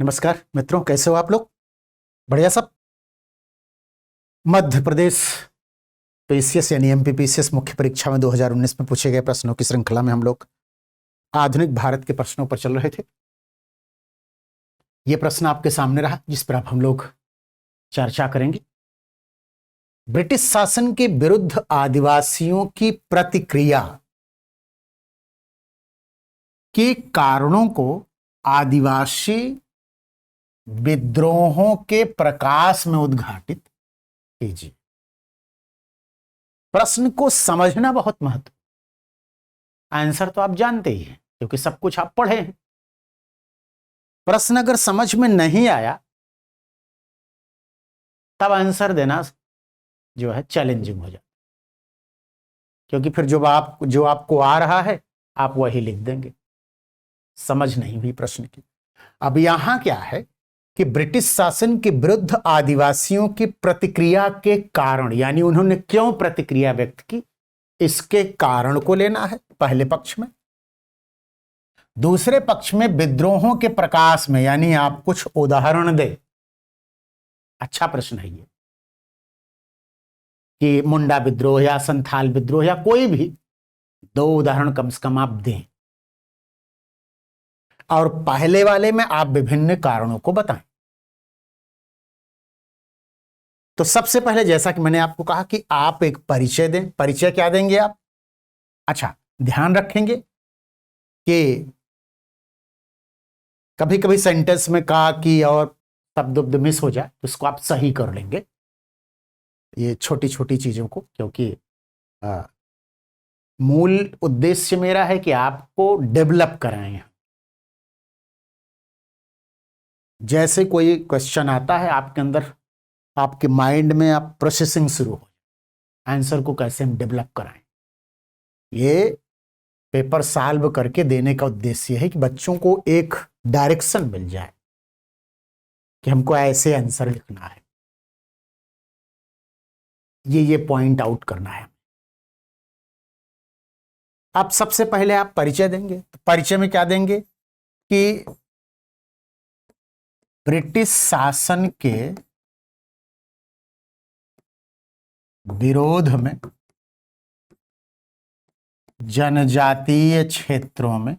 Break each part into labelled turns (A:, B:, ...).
A: नमस्कार मित्रों, कैसे हो आप लोग? बढ़िया सब। मध्य प्रदेश पीसीएस यानी एमपीपीसीएस मुख्य परीक्षा में 2019 में पूछे गए प्रश्नों की श्रृंखला में हम लोग आधुनिक भारत के प्रश्नों पर चल रहे थे। यह प्रश्न आपके सामने रहा जिस पर अब हम लोग चर्चा करेंगे। ब्रिटिश शासन के विरुद्ध आदिवासियों की प्रतिक्रिया के कारणों को आदिवासी विद्रोहों के प्रकाश में उद्घाटित कीजिए। प्रश्न को समझना बहुत महत्व। आंसर तो आप जानते ही हैं क्योंकि सब कुछ आप पढ़े हैं। प्रश्न अगर समझ में नहीं आया तब आंसर देना जो है चैलेंजिंग हो जाता, क्योंकि फिर जो आपको आ रहा है आप वही लिख देंगे, समझ नहीं हुई प्रश्न की। अब यहां क्या है कि ब्रिटिश शासन के विरुद्ध आदिवासियों की प्रतिक्रिया के कारण, यानी उन्होंने क्यों प्रतिक्रिया व्यक्त की, इसके कारण को लेना है पहले पक्ष में। दूसरे पक्ष में विद्रोहों के प्रकाश में, यानी आप कुछ उदाहरण दें। अच्छा प्रश्न है ये कि मुंडा विद्रोह या संथाल विद्रोह या कोई भी 2 उदाहरण कम से कम आप दें, और पहले वाले में आप विभिन्न कारणों को बताएं। तो सबसे पहले जैसा कि मैंने आपको कहा कि आप एक परिचय दें। परिचय क्या देंगे आप? अच्छा, ध्यान रखेंगे कि कभी कभी सेंटेंस में कहा कि और शब्द मिस हो जाए तो उसको आप सही कर लेंगे, ये छोटी छोटी चीजों को, क्योंकि मूल उद्देश्य मेरा है कि आपको डेवलप कराएं। जैसे कोई क्वेश्चन आता है आपके अंदर, आपके माइंड में आप प्रोसेसिंग शुरू हो, आंसर को कैसे हम डेवलप कराएं। ये पेपर सॉल्व करके देने का उद्देश्य है कि बच्चों को एक डायरेक्शन मिल जाए कि हमको ऐसे आंसर लिखना है, ये पॉइंट आउट करना है। अब सबसे पहले आप परिचय देंगे, तो परिचय में क्या देंगे कि ब्रिटिश शासन के विरोध में जनजातीय क्षेत्रों में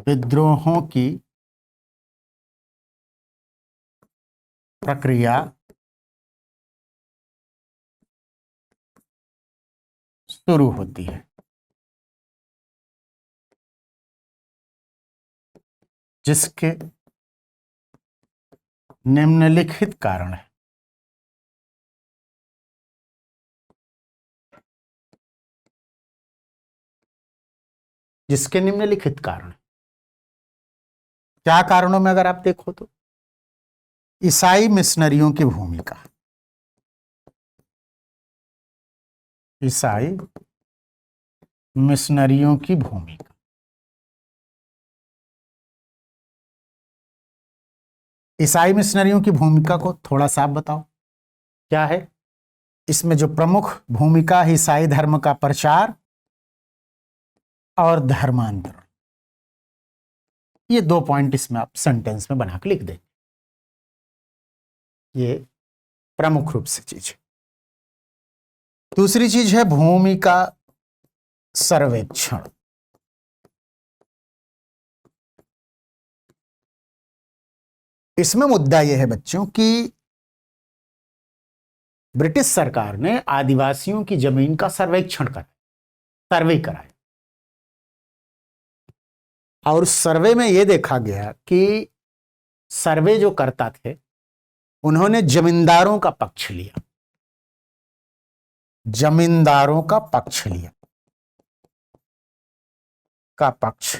A: विद्रोहों की प्रक्रिया शुरू होती है, जिसके निम्नलिखित कारण है। जिसके निम्नलिखित कारण है। क्या कारणों में अगर आप देखो तो ईसाई मिशनरियों की भूमिका, ईसाई मिशनरियों की भूमिका, ईसाई मिशनरियों की भूमिका को थोड़ा सा आप बताओ क्या है। इसमें जो प्रमुख भूमिका है, ईसाई धर्म का प्रचार और धर्मांतरण, ये 2 पॉइंट इसमें आप सेंटेंस में बना के लिख दें। ये प्रमुख रूप से चीज है। दूसरी चीज है भूमिका सर्वेक्षण। इसमें मुद्दा यह है बच्चों कि ब्रिटिश सरकार ने आदिवासियों की जमीन का सर्वेक्षण कराया, सर्वे कराया, और सर्वे में यह देखा गया कि सर्वे जो करता थे उन्होंने जमींदारों का पक्ष लिया, जमींदारों का पक्ष लिया, का पक्ष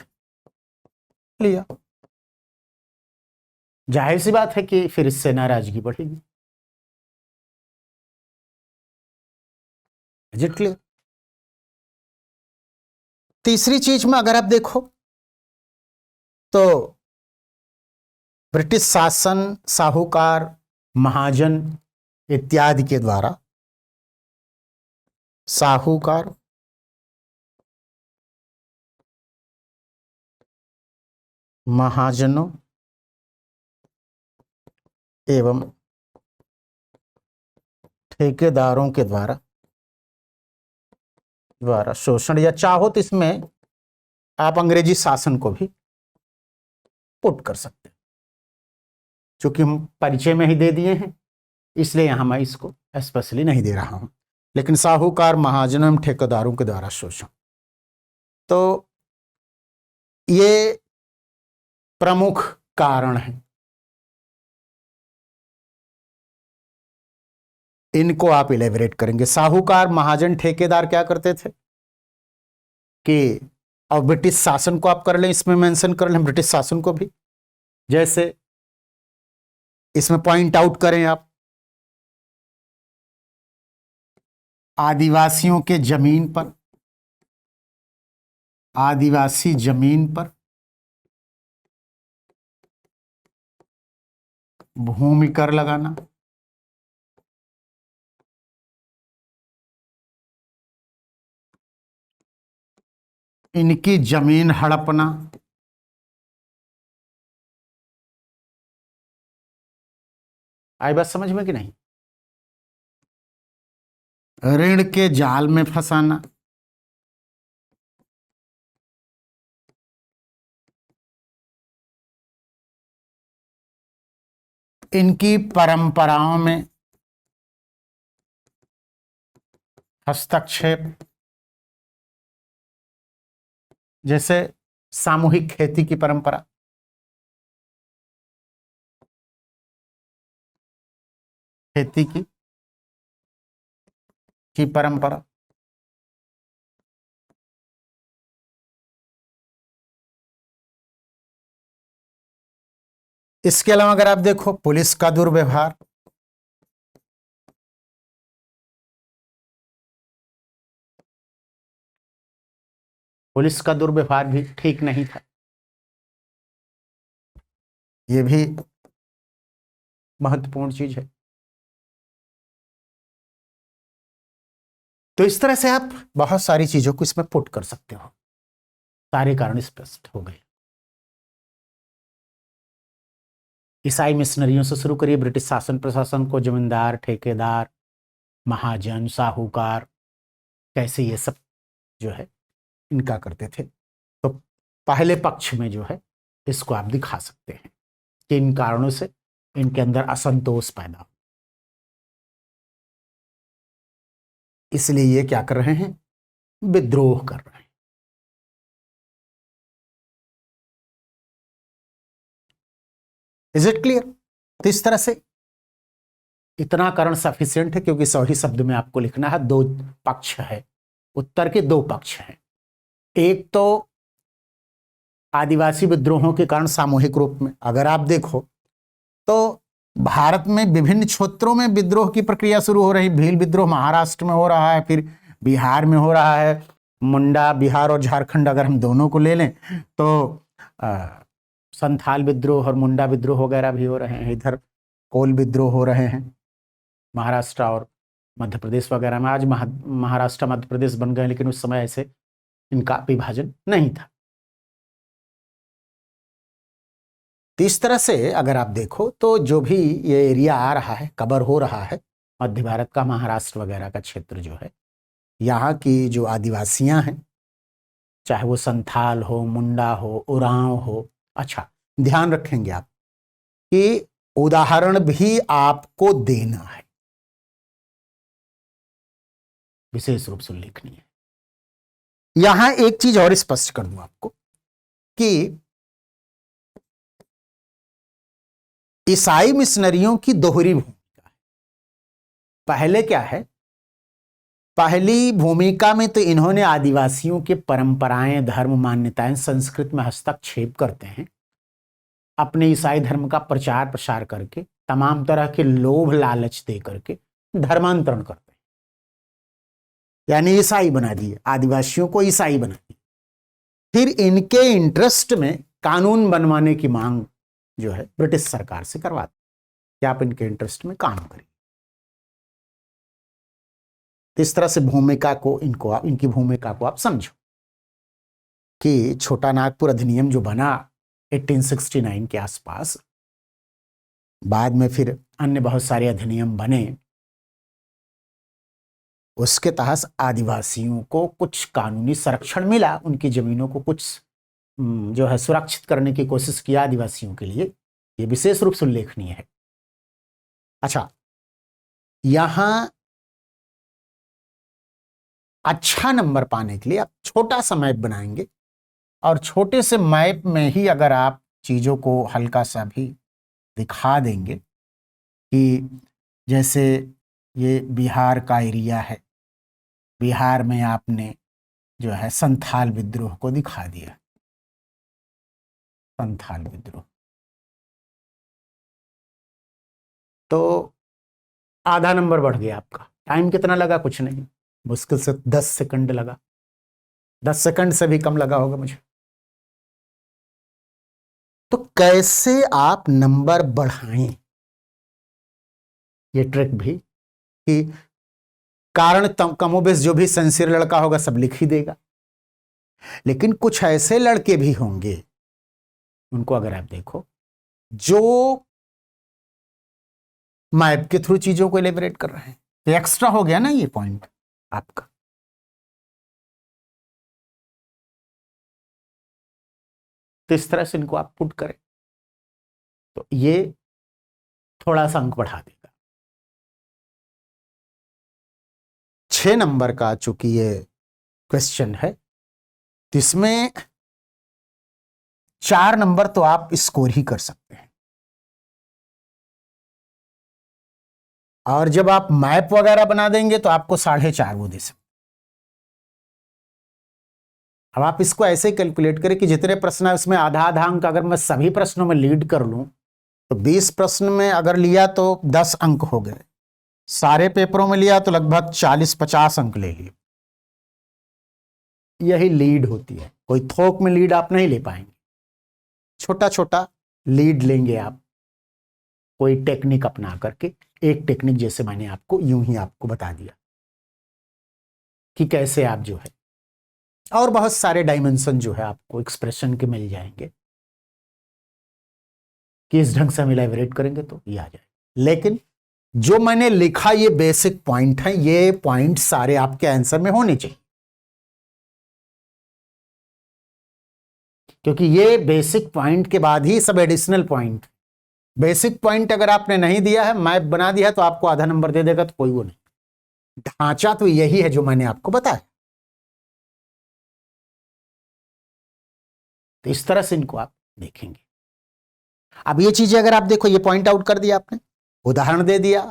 A: लिया। जाहिर सी बात है कि फिर इससे नाराजगी बढ़ेगी। Is it clear? तीसरी चीज में अगर आप देखो तो ब्रिटिश शासन, साहूकार, महाजन इत्यादि के द्वारा, साहूकार, महाजनों एवं ठेकेदारों के द्वारा शोषण, या चाहो तो इसमें आप अंग्रेजी शासन को भी पुट कर सकते हैं, क्योंकि हम परिचय में ही दे दिए हैं, इसलिए यहां मैं इसको स्पेशली नहीं दे रहा हूं। लेकिन साहूकार, महाजनों एवं ठेकेदारों के द्वारा शोषण, तो ये प्रमुख कारण हैं। इनको आप इलेबरेट करेंगे। साहूकार, महाजन, ठेकेदार क्या करते थे कि, और ब्रिटिश शासन को आप कर लें, इसमें मेंशन कर लें ब्रिटिश शासन को भी, जैसे इसमें पॉइंट आउट करें आप, आदिवासियों के जमीन पर, आदिवासी जमीन पर भूमि कर लगाना, इनकी जमीन हड़पना, आई बात समझ में कि नहीं, ऋण के जाल में फंसाना, इनकी परंपराओं में हस्तक्षेप, जैसे सामूहिक खेती की परंपरा, खेती की परंपरा, इसके अलावा अगर आप देखो पुलिस का दुर्व्यवहार, पुलिस का दुर्व्यवहार भी ठीक नहीं था, यह भी महत्वपूर्ण चीज है। तो इस तरह से आप बहुत सारी चीजों को इसमें पुट कर सकते हो। सारे कारण स्पष्ट हो गए। ईसाई मिशनरियों से शुरू करिए, ब्रिटिश शासन प्रशासन को, जमींदार, ठेकेदार, महाजन, साहूकार, कैसे ये सब जो है इनका करते थे। तो पहले पक्ष में जो है इसको आप दिखा सकते हैं कि इन कारणों से इनके अंदर असंतोष पैदा हो, इसलिए ये क्या कर रहे हैं, विद्रोह कर रहे हैं। Is it clear? तो इस तरह से इतना कारण सफिशिएंट है, क्योंकि 100 ही शब्द में आपको लिखना है। दो पक्ष है, उत्तर के दो पक्ष हैं। एक तो आदिवासी विद्रोहों के कारण सामूहिक रूप में, अगर आप देखो तो भारत में विभिन्न क्षेत्रों में विद्रोह की प्रक्रिया शुरू हो रही। भील विद्रोह महाराष्ट्र में हो रहा है, फिर बिहार में हो रहा है, मुंडा बिहार और झारखंड अगर हम दोनों को ले लें तो संथाल विद्रोह और मुंडा विद्रोह वगैरह भी हो रहे हैं। इधर कोल विद्रोह हो रहे हैं महाराष्ट्र और मध्य प्रदेश वगैरह में। आज महाराष्ट्र मध्य प्रदेश बन गए, लेकिन उस समय ऐसे इनका विभाजन नहीं था। तो इस तरह से अगर आप देखो तो जो भी ये एरिया आ रहा है, कवर हो रहा है, मध्य भारत का, महाराष्ट्र वगैरह का क्षेत्र जो है, यहाँ की जो आदिवासियां हैं, चाहे वो संथाल हो, मुंडा हो, उरांव हो। अच्छा, ध्यान रखेंगे आप कि उदाहरण भी आपको देना है, विशेष रूप से लिखनी है। यहां एक चीज और स्पष्ट कर दूं आपको कि ईसाई मिशनरियों की दोहरी भूमिका है। पहले क्या है, पहली भूमिका में तो इन्होंने आदिवासियों के परंपराएं, धर्म, मान्यताएं, संस्कृत में हस्तक्षेप करते हैं, अपने ईसाई धर्म का प्रचार प्रसार करके, तमाम तरह के लोभ लालच दे करके धर्मांतरण करते हैं, यानी ईसाई बना दिए, आदिवासियों को ईसाई बना दिए। फिर इनके इंटरेस्ट में कानून बनवाने की मांग जो है ब्रिटिश सरकार से करवाते कि आप इनके इंटरेस्ट में काम करिए। इस तरह से भूमिका को इनकी भूमिका को आप समझो कि छोटा नागपुर अधिनियम जो बना 1869 के आसपास। बाद में फिर अन्य बहुत सारे अधिनियम बने, उसके तहत आदिवासियों को कुछ कानूनी संरक्षण मिला, उनकी जमीनों को कुछ जो है सुरक्षित करने की कोशिश किया आदिवासियों के लिए, ये विशेष रूप से उल्लेखनीय है। अच्छा, यहां अच्छा नंबर पाने के लिए आप छोटा सा मैप बनाएंगे, और छोटे से मैप में ही अगर आप चीजों को हल्का सा भी दिखा देंगे कि जैसे ये बिहार का एरिया है, बिहार में आपने जो है संथाल विद्रोह को दिखा दिया, संथाल विद्रोह, तो आधा नंबर बढ़ गया आपका। टाइम कितना लगा? कुछ नहीं, मुश्किल से 10 सेकंड लगा, 10 सेकंड से भी कम लगा होगा मुझे। तो कैसे आप नंबर बढ़ाएं, ये ट्रिक भी, कि कारण कमोबेश जो भी सिंसियर लड़का होगा सब लिख ही देगा, लेकिन कुछ ऐसे लड़के भी होंगे, उनको अगर आप देखो, जो मैप के थ्रू चीजों को एलिबरेट कर रहे हैं, तो एक्स्ट्रा हो गया ना ये पॉइंट आपका। तो इस तरह से इनको आप पुट करें तो ये थोड़ा सा अंक बढ़ा देगा। 6 नंबर का चूंकि ये क्वेश्चन है, तो इसमें 4 नंबर तो आप स्कोर ही कर सकते हैं, और जब आप मैप वगैरह बना देंगे तो आपको 4.5 वो दे सकते। अब आप इसको ऐसे कैलकुलेट करें कि जितने प्रश्न है उसमें आधा आधा अंक अगर मैं सभी प्रश्नों में लीड कर लूं, तो 20 प्रश्न में अगर लिया तो 10 अंक हो गए, सारे पेपरों में लिया तो लगभग 40-50 अंक ले लिए। यही लीड होती है, कोई थोक में लीड आप नहीं ले पाएंगे, छोटा छोटा लीड लेंगे आप, कोई टेक्निक अपना करके। एक टेक्निक जैसे मैंने आपको यूं ही आपको बता दिया कि कैसे आप जो है, और बहुत सारे डायमेंशन जो है आपको एक्सप्रेशन के मिल जाएंगे कि इस ढंग से हम इलैबोरेट करेंगे तो ये आ जाए। लेकिन जो मैंने लिखा ये बेसिक पॉइंट है, ये पॉइंट सारे आपके आंसर में होने चाहिए, क्योंकि ये बेसिक पॉइंट के बाद ही सब एडिशनल पॉइंट। बेसिक पॉइंट अगर आपने नहीं दिया है, मैप बना दिया है, तो आपको आधा नंबर दे देगा, तो कोई वो नहीं। ढांचा तो यही है जो मैंने आपको बताया। तो इस तरह से इनको आप देखेंगे। अब ये चीजें अगर आप देखो, ये पॉइंट आउट कर दिया आपने, उदाहरण दे दिया।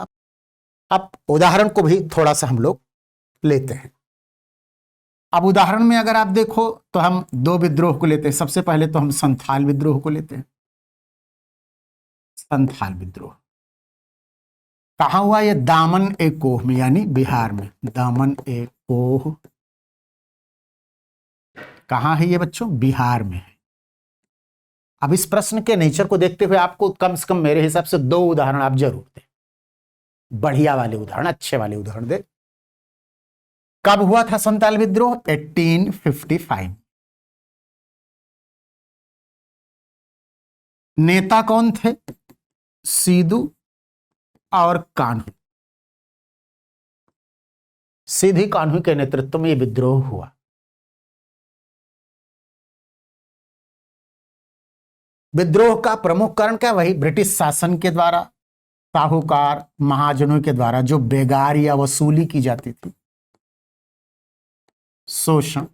A: अब उदाहरण को भी थोड़ा सा हम लोग लेते हैं। अब उदाहरण में अगर आप देखो तो हम 2 विद्रोह को लेते हैं। सबसे पहले तो हम संथाल विद्रोह को लेते हैं। संथाल विद्रोह कहां हुआ? ये दामन ए कोह में, यानी बिहार में। दामन ए कोह कहां है ये बच्चों? बिहार में है। अब इस प्रश्न के नेचर को देखते हुए आपको कम से कम मेरे हिसाब से 2 उदाहरण आप जरूर दें, बढ़िया वाले उदाहरण, अच्छे वाले उदाहरण दे। कब हुआ था संथाल विद्रोह? 1855। नेता कौन थे? सीधू और कान्हू। सीधी कान्हू के नेतृत्व में यह विद्रोह हुआ। विद्रोह का प्रमुख कारण क्या? वही ब्रिटिश शासन के द्वारा, साहूकार महाजनों के द्वारा जो बेगार या वसूली की जाती थी, शोषण,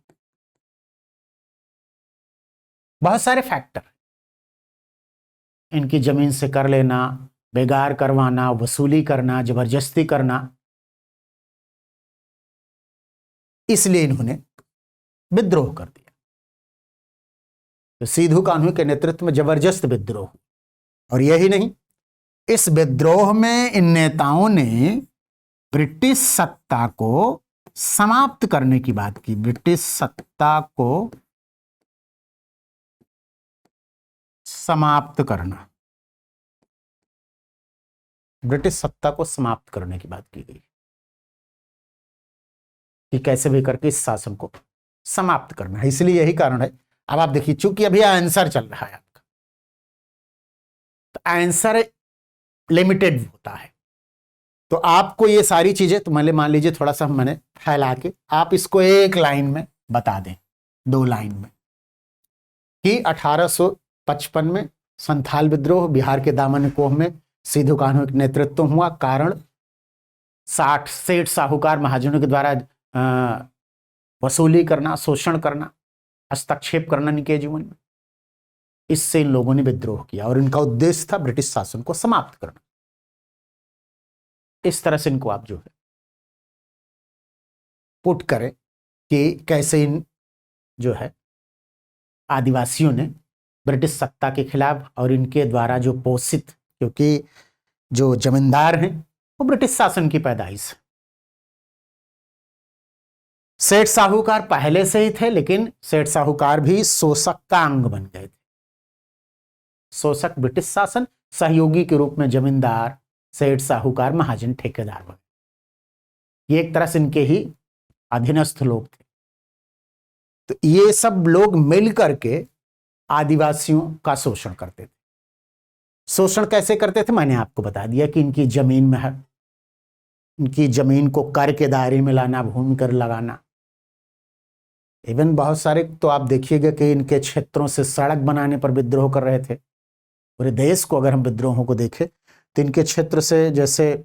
A: बहुत सारे फैक्टर, इनकी जमीन से कर लेना, बेगार करवाना, वसूली करना, जबरदस्ती करना, इसलिए इन्होंने विद्रोह कर दिया। तो सीधू कान्हू के नेतृत्व में जबरदस्त विद्रोह, और यही नहीं, इस विद्रोह में इन नेताओं ने ब्रिटिश सत्ता को समाप्त करने की बात की। ब्रिटिश सत्ता को समाप्त करना, ब्रिटिश सत्ता को समाप्त करने की बात की गई कि कैसे भी करके इस शासन को समाप्त करना है। इसलिए यही कारण है। अब आप देखिए, चूंकि अभी आंसर चल रहा है आपका, आंसर लिमिटेड होता है। तो आपको ये सारी चीजें, तो मान लीजिए थोड़ा सा मैंने फैला के आप इसको एक लाइन में बता दें, 2 लाइन में, कि 1855 में संथाल विद्रोह बिहार के दामनकोह में सिद्धू कान्हू के नेतृत्व हुआ। कारण 60 सेठ साहूकार महाजनों के द्वारा वसूली करना, शोषण करना, हस्तक्षेप करना इनके जीवन में। इससे इन लोगों ने विद्रोह किया और इनका उद्देश्य था ब्रिटिश शासन को समाप्त करना। इस तरह से इनको आप जो है पुट करें कि कैसे इन जो है आदिवासियों ने ब्रिटिश सत्ता के खिलाफ और इनके द्वारा जो पोषित, क्योंकि जो जमींदार हैं वो ब्रिटिश शासन की पैदाइश है। सेठ साहूकार पहले से ही थे, लेकिन सेठ साहूकार भी शोषक का अंग बन गए थे। शोषक ब्रिटिश शासन, सहयोगी के रूप में जमींदार, सेठ साहूकार, महाजन, ठेकेदार वगैरह, ये एक तरह से इनके ही अधीनस्थ लोग थे। तो ये सब लोग मिल करके आदिवासियों का शोषण करते थे। शोषण कैसे करते थे मैंने आपको बता दिया कि इनकी जमीन में है, इनकी जमीन को कर के दायरे में लाना, भूमि कर लगाना। इवन बहुत सारे तो आप देखिएगा कि इनके क्षेत्रों से सड़क बनाने पर विद्रोह कर रहे थे। पूरे देश को अगर हम विद्रोहों को देखें तो इनके क्षेत्र से, जैसे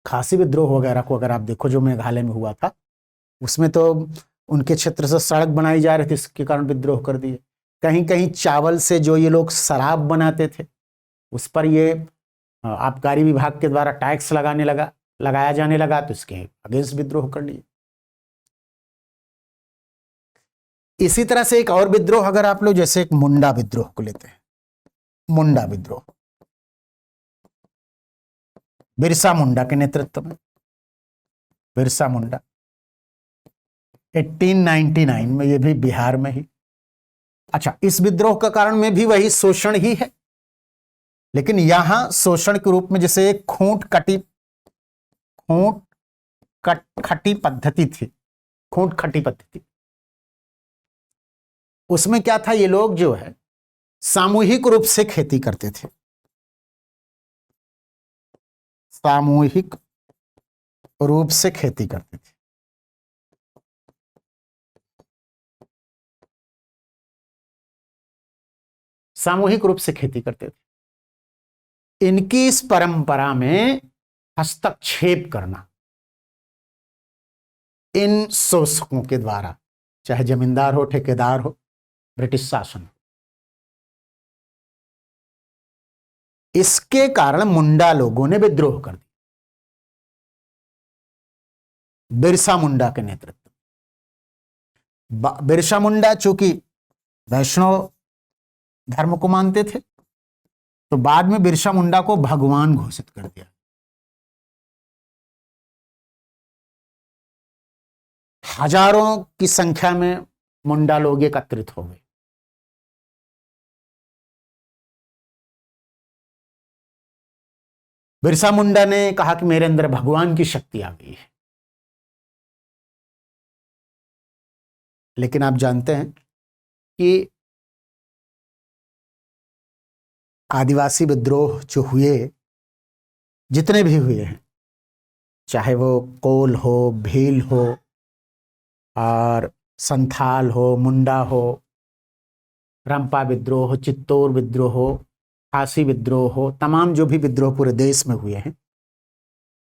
A: खासी विद्रोह वगैरह को अगर आप देखो जो मेघालय में हुआ था, उसमें तो उनके क्षेत्र से सड़क बनाई जा रही थी, इसके कारण विद्रोह कर दिए। कहीं कहीं चावल से जो ये लोग शराब बनाते थे उस पर ये आबकारी विभाग के द्वारा टैक्स लगाया जाने लगा, तो इसके अगेंस्ट विद्रोह कर लिए। इसी तरह से एक और विद्रोह अगर आप लोग, जैसे एक मुंडा विद्रोह को लेते हैं, मुंडा विद्रोह बिरसा मुंडा के नेतृत्व में, बिरसा मुंडा 1899 में, ये भी बिहार में ही। अच्छा, इस विद्रोह का कारण में भी वही शोषण ही है, लेकिन यहां शोषण के रूप में जैसे एक खूंट खटी पद्धति थी, खूंट खटी पद्धति। उसमें क्या था, ये लोग जो है सामूहिक रूप से खेती करते थे, सामूहिक रूप से खेती करते थे। सामूहिक रूप से खेती करते थे। इनकी इस परंपरा में हस्तक्षेप करना इन शोषकों के द्वारा, चाहे जमींदार हो, ठेकेदार हो, ब्रिटिश शासन, इसके कारण मुंडा लोगों ने विद्रोह कर दिया बिरसा मुंडा के नेतृत्व। बिरसा मुंडा चूंकि वैष्णव धर्म को मानते थे, तो बाद में बिरसा मुंडा को भगवान घोषित कर दिया। हजारों की संख्या में मुंडा लोग एकत्रित हो गए। बिरसा मुंडा ने कहा कि मेरे अंदर भगवान की शक्ति आ गई है। लेकिन आप जानते हैं कि आदिवासी विद्रोह जो हुए, जितने भी हुए हैं, चाहे वो कोल हो, भील हो, और संथाल हो, मुंडा हो, रंपा विद्रोह हो, चित्तौर विद्रोह हो, खासी विद्रोह हो, तमाम जो भी विद्रोह पूरे देश में हुए हैं,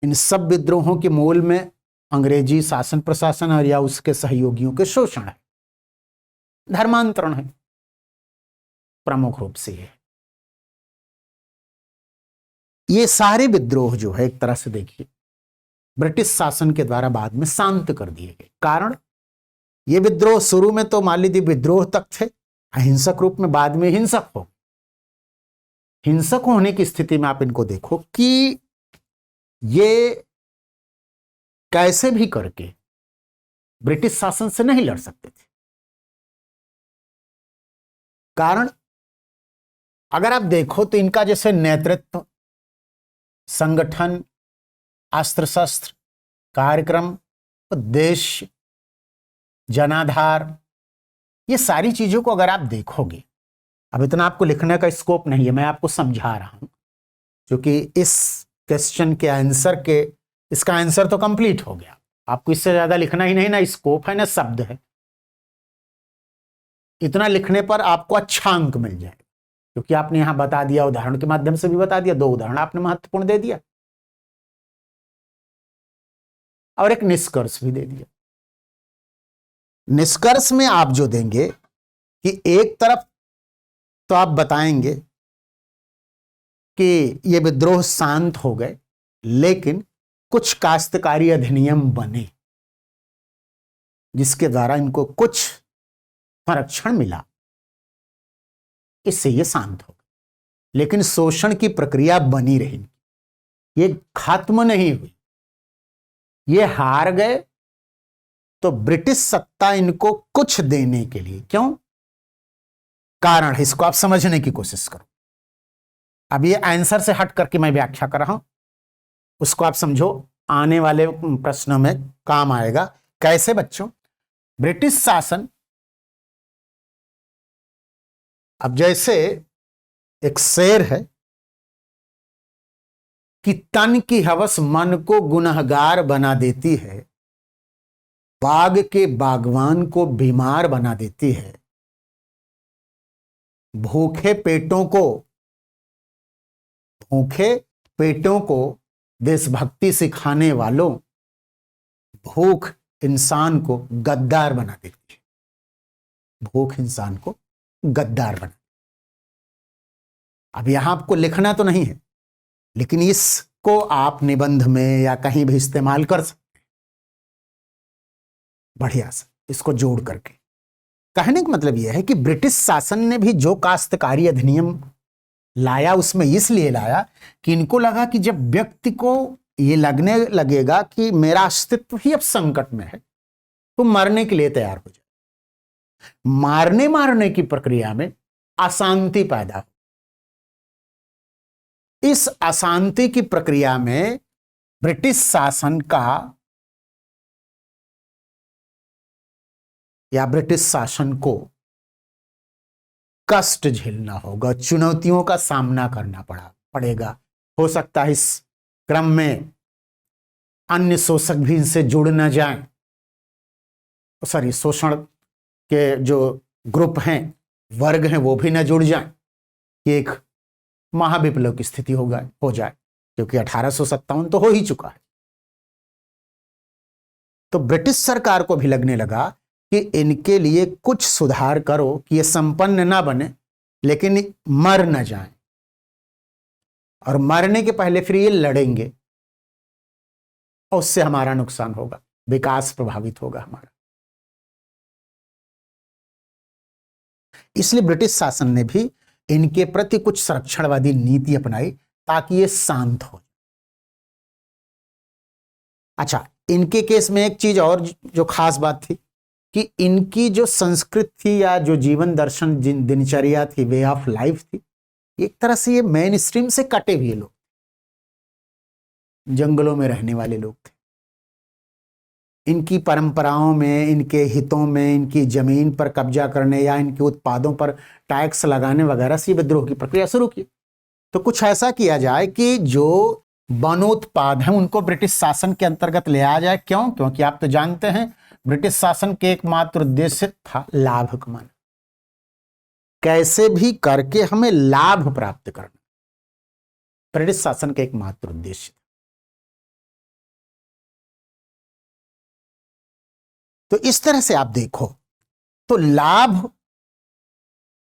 A: इन सब विद्रोहों के मूल में अंग्रेजी शासन प्रशासन और या उसके सहयोगियों के शोषण है, धर्मांतरण है, प्रमुख रूप से है। ये सारे विद्रोह जो है एक तरह से देखिए ब्रिटिश शासन के द्वारा बाद में शांत कर दिए गए। कारण ये विद्रोह शुरू में तो मान लीजिए विद्रोह तक थे अहिंसक रूप में, बाद में हिंसक हो। हिंसक होने की स्थिति में आप इनको देखो कि ये कैसे भी करके ब्रिटिश शासन से नहीं लड़ सकते थे। कारण अगर आप देखो तो इनका जैसे नेतृत्व, संगठन, अस्त्र शस्त्र, कार्यक्रम, उद्देश्य, जनाधार, ये सारी चीजों को अगर आप देखोगे अब इतना आपको लिखने का स्कोप नहीं है, मैं आपको समझा रहा हूं, क्योंकि इस क्वेश्चन के आंसर के, इसका आंसर तो कंप्लीट हो गया, आपको इससे ज्यादा लिखना ही नहीं, ना स्कोप है ना शब्द है। इतना लिखने पर आपको अच्छा अंक मिल जाएगा, क्योंकि आपने यहां बता दिया, उदाहरण के माध्यम से भी बता दिया, 2 उदाहरण आपने महत्वपूर्ण दे दिया और एक निष्कर्ष भी दे दिया। निष्कर्ष में आप जो देंगे कि एक तरफ तो आप बताएंगे कि ये विद्रोह शांत हो गए, लेकिन कुछ काश्तकारी अधिनियम बने जिसके द्वारा इनको कुछ संरक्षण मिला, इससे ये शांत हो गए, लेकिन शोषण की प्रक्रिया बनी रही, ये खत्म नहीं हुई। ये हार गए तो ब्रिटिश सत्ता इनको कुछ देने के लिए, क्यों कारण है, इसको आप समझने की कोशिश करो। अब ये आंसर से हट करके मैं व्याख्या कर रहा हूं, उसको आप समझो, आने वाले प्रश्नों में काम आएगा। कैसे बच्चों? ब्रिटिश शासन, अब जैसे एक शेर है कि तन की हवस मन को गुनहगार बना देती है, बाग के बागवान को बीमार बना देती है, भूखे पेटों को देशभक्ति सिखाने वालों, भूख इंसान को गद्दार बना देती है, भूख इंसान को गद्दार बना। अब यहां आपको लिखना तो नहीं है, लेकिन इसको आप निबंध में या कहीं भी इस्तेमाल कर सकते हैं बढ़िया से, इसको जोड़ करके। कहने का मतलब यह है कि ब्रिटिश शासन ने भी जो काश्तकारी अधिनियम लाया, उसमें इसलिए लाया कि इनको लगा कि जब व्यक्ति को ये लगने लगेगा कि मेरा अस्तित्व ही अब संकट में है, तो मरने के लिए तैयार हो जाए। मारने की प्रक्रिया में अशांति पैदा हो, इस अशांति की प्रक्रिया में ब्रिटिश शासन का या ब्रिटिश शासन को कष्ट झेलना होगा, चुनौतियों का सामना करना पड़ेगा। हो सकता है इस क्रम में अन्य शोषक भी इनसे जुड़ न जाएं, सॉरी शोषण के जो ग्रुप हैं, वर्ग हैं, वो भी न जुड़ जाएं कि एक महाविप्लव की स्थिति हो जाए, क्योंकि 1857 तो हो ही चुका है। तो ब्रिटिश सरकार को भी लगने लगा कि इनके लिए कुछ सुधार करो कि ये संपन्न ना बने, लेकिन मर न जाएं, और मरने के पहले फिर ये लड़ेंगे और उससे हमारा नुकसान होगा, विकास प्रभावित होगा हमारा। इसलिए ब्रिटिश शासन ने भी इनके प्रति कुछ संरक्षणवादी नीति अपनाई ताकि ये शांत हो। अच्छा, इनके केस में एक चीज और जो खास बात थी कि इनकी जो संस्कृति थी या जो जीवन दर्शन, दिनचर्या थी, वे ऑफ लाइफ थी, एक तरह से ये मेन स्ट्रीम से कटे हुए लोग, जंगलों में रहने वाले लोग थे। इनकी परंपराओं में, इनके हितों में, इनकी जमीन पर कब्जा करने या इनके उत्पादों पर टैक्स लगाने वगैरह से विद्रोह की प्रक्रिया शुरू की। तो कुछ ऐसा किया जाए कि जो वनोत्पाद हैं उनको ब्रिटिश शासन के अंतर्गत ले आ जाए। क्यों? क्योंकि आप तो जानते हैं ब्रिटिश शासन के एकमात्र उद्देश्य था लाभ कमाना, कैसे भी करके हमें लाभ प्राप्त करना, ब्रिटिश शासन का एकमात्र उद्देश्य। तो इस तरह से आप देखो तो लाभ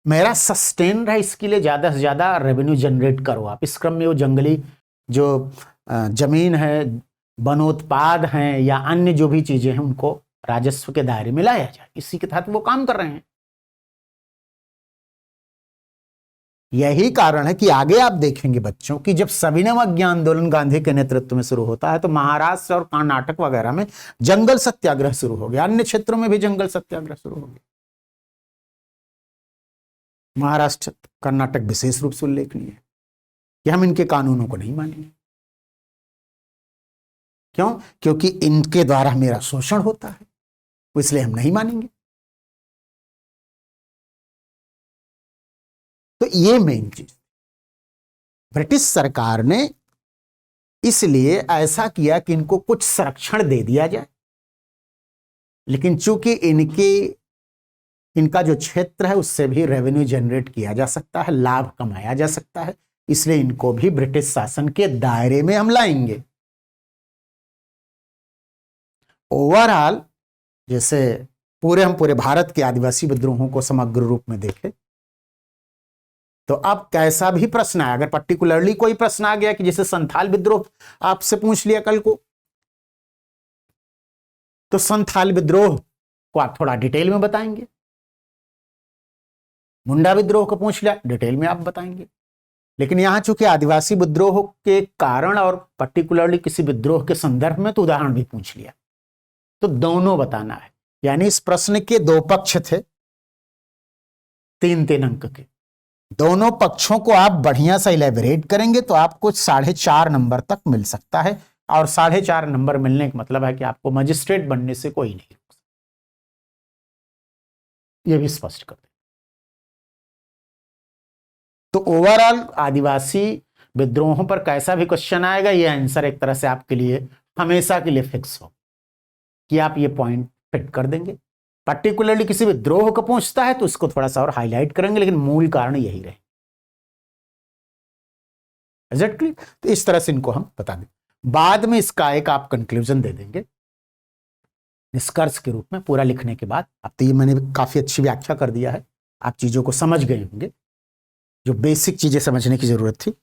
A: मेरा सस्टेन रहा, इसके लिए ज्यादा से ज्यादा रेवेन्यू जनरेट करो आप। इस क्रम में वो जंगली जो जमीन है, वनोत्पाद हैं या अन्य जो भी चीजें हैं, उनको राजस्व के दायरे में लाया जाए, इसी के तहत वो काम कर रहे हैं। यही कारण है कि आगे आप देखेंगे बच्चों कि जब सविनय अज्ञा आंदोलन गांधी के नेतृत्व में शुरू होता है तो महाराष्ट्र और कर्नाटक वगैरह में जंगल सत्याग्रह शुरू हो गया, अन्य क्षेत्रों में भी जंगल सत्याग्रह शुरू हो गया। महाराष्ट्र कर्नाटक विशेष रूप से उल्लेखनीय है कि हम इनके कानूनों को नहीं मानेंगे। क्यों? क्योंकि इनके द्वारा मेरा शोषण होता है, इसलिए हम नहीं मानेंगे। तो ये मेन चीज ब्रिटिश सरकार ने इसलिए ऐसा किया कि इनको कुछ संरक्षण दे दिया जाए, लेकिन चूंकि इनका जो क्षेत्र है उससे भी रेवेन्यू जनरेट किया जा सकता है, लाभ कमाया जा सकता है, इसलिए इनको भी ब्रिटिश शासन के दायरे में हम लाएंगे। ओवरऑल जैसे हम पूरे भारत के आदिवासी विद्रोहों को समग्र रूप में देखें तो अब कैसा भी प्रश्न आया, अगर पर्टिकुलरली कोई प्रश्न आ गया कि जैसे संथाल विद्रोह आपसे पूछ लिया कल को, तो संथाल विद्रोह को आप थोड़ा डिटेल में बताएंगे, मुंडा विद्रोह को पूछ लिया डिटेल में आप बताएंगे। लेकिन यहां चूंकि आदिवासी विद्रोह के कारण और पर्टिकुलरली किसी विद्रोह के संदर्भ में तो उदाहरण भी पूछ लिया, तो दोनों बताना है। यानी इस प्रश्न के दो पक्ष थे, 3-3 अंक के, दोनों पक्षों को आप बढ़िया सा इलेबोरेट करेंगे तो आपको 4.5 नंबर तक मिल सकता है। और 4.5 नंबर मिलने का मतलब है कि आपको मजिस्ट्रेट बनने से कोई नहीं रोक सकता, यह भी स्पष्ट कर दे। तो ओवरऑल आदिवासी विद्रोहों पर कैसा भी क्वेश्चन आएगा, यह आंसर एक तरह से आपके लिए हमेशा के लिए फिक्स हो कि आप ये पॉइंट फिट कर देंगे। पर्टिकुलरली किसी विद्रोह को पूछता है तो इसको थोड़ा सा और हाईलाइट करेंगे, लेकिन मूल कारण यही रहे। एग्जैक्टली, तो इस तरह से इनको हम बता दें, बाद में इसका एक आप कंक्लूजन दे देंगे निष्कर्ष के रूप में पूरा लिखने के बाद। अब तो ये मैंने काफी अच्छी व्याख्या कर दिया है, आप चीजों को समझ गए होंगे, जो बेसिक चीजें समझने की जरूरत थी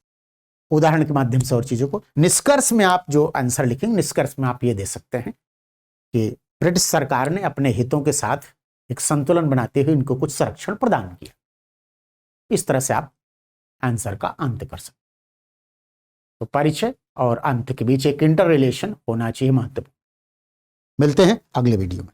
A: उदाहरण के माध्यम से और चीजों को। निष्कर्ष में आप जो आंसर लिखेंगे, निष्कर्ष में आप ये दे सकते हैं कि ब्रिटिश सरकार ने अपने हितों के साथ एक संतुलन बनाते हुए इनको कुछ संरक्षण प्रदान किया। इस तरह से आप आंसर का अंत कर सकते। तो परिचय और अंत के बीच एक इंटर रिलेशन होना चाहिए महत्वपूर्ण। मिलते हैं अगले वीडियो में।